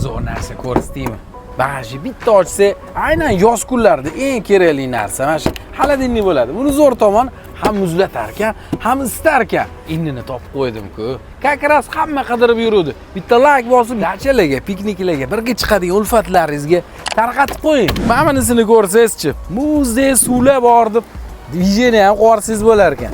zo'r narsa ko'rsatdingmi? Bag'ishni bitta ochsa, aynan yoz kunlarida eng kerakli narsa mana shu xolodilnik bo'ladi. Buni zo'r tomon ham muzlatar ekan, ham isitar ekan. Innini topib qo'ydim-ku. Kakras hamma qidirib yurudi. Bitta like bosib, dachalarga, pikniklarga, birga chiqadigan ulfatlaringizga tarqatib qo'ying. Mana bunisini ko'rsangizchi, muzdek suvlar bor deb Vijeni ham qorsiz bo'lar ekan.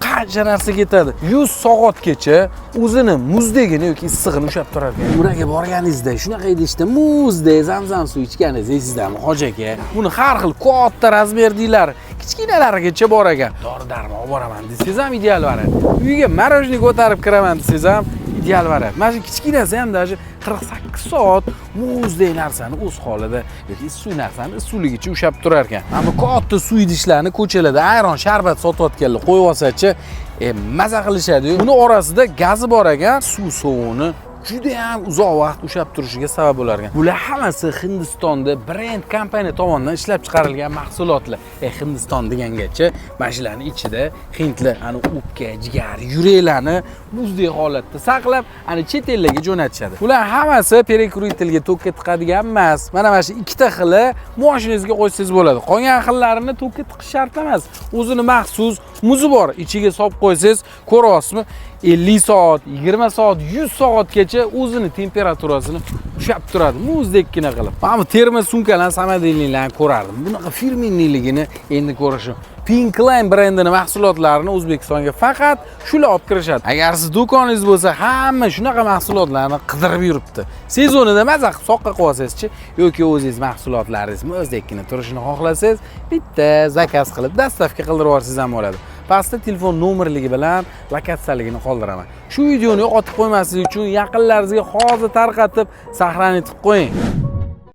Qancha narsa ketadi. 100 soatgacha o'zini muzdegini yoki issig'ini ushlab turar ekan. Uraga borganingizda shunaqa idishda muzdek zamzam suv ichganingiz esingizmi, hoji aka? Buni har xil katta razmerdiylar, kichkinalarigacha bor ekan. Dori-darmon olib boraman desangiz ham ideal varadi. Uyga marojniy ko'tarib kiraman desangiz ham ideal varadi. Mana shu kichkinasi ham даже 48 soat muzdek narsani o'z holida yoki issiq narsani issuvligicha ushlab turar ekan. Ammo katta suv idishlarni ko'chalarda ayron, sharbat sotayotganlar qo'yib olsa-chi, maza qilishadi. Buni orasida gazi bor ekan, suv sovuni juda ham uzoq vaqt ushlab turishiga sabab bo'lar ekan. Bular hammasi Hindistonda brend kompaniya tomonidan ishlab chiqarilgan mahsulotlar. Hindiston degangacha, mashinalarning ichida hindlar ana o'pka, jigar, yuraklarni muzdek holatda saqlab, ana chet ellarga jo'natishadi. Bular hammasi perekruitelga tokka tiqadigan emas. Mana shu ikkita xili mashinangizga qo'ysangiz bo'ladi. Qolgan xillarini tokka tiqish shart emas. O'zini maxsus muzi bor. Ichiga solib qo'ysangiz, ko'ryapsizmi? 50 soat, 20 soat, 100 soatgacha o'zini temperaturasini ushlab turadi, muzdekkina qilib. Mana bu terma sumkalar, samodilniklarni ko'rardim. Bunaqa firmenniligini endi ko'rishim. Pinkline brendining mahsulotlarini O'zbekistonga faqat shular olib kirishadi. Agar siz do'koningiz bo'lsa, hamma shunaqa mahsulotlarni qidirib yuribdi. Sezonida maza qilib soqqa qo'yasiz-chi, yoki o'zingiz mahsulotlaringizni o'zdekkina turishini xohlasangiz, bitta zakaz qilib dastavka qildirib yuborsangiz ham bo'ladi. Pastda telefon nomerligi bilan lokatsiyaligini qoldiraman. Shu videoni yo'qotib qo'ymaslik uchun yaqinlaringizga hozir tarqatib, saqlanib qo'ying.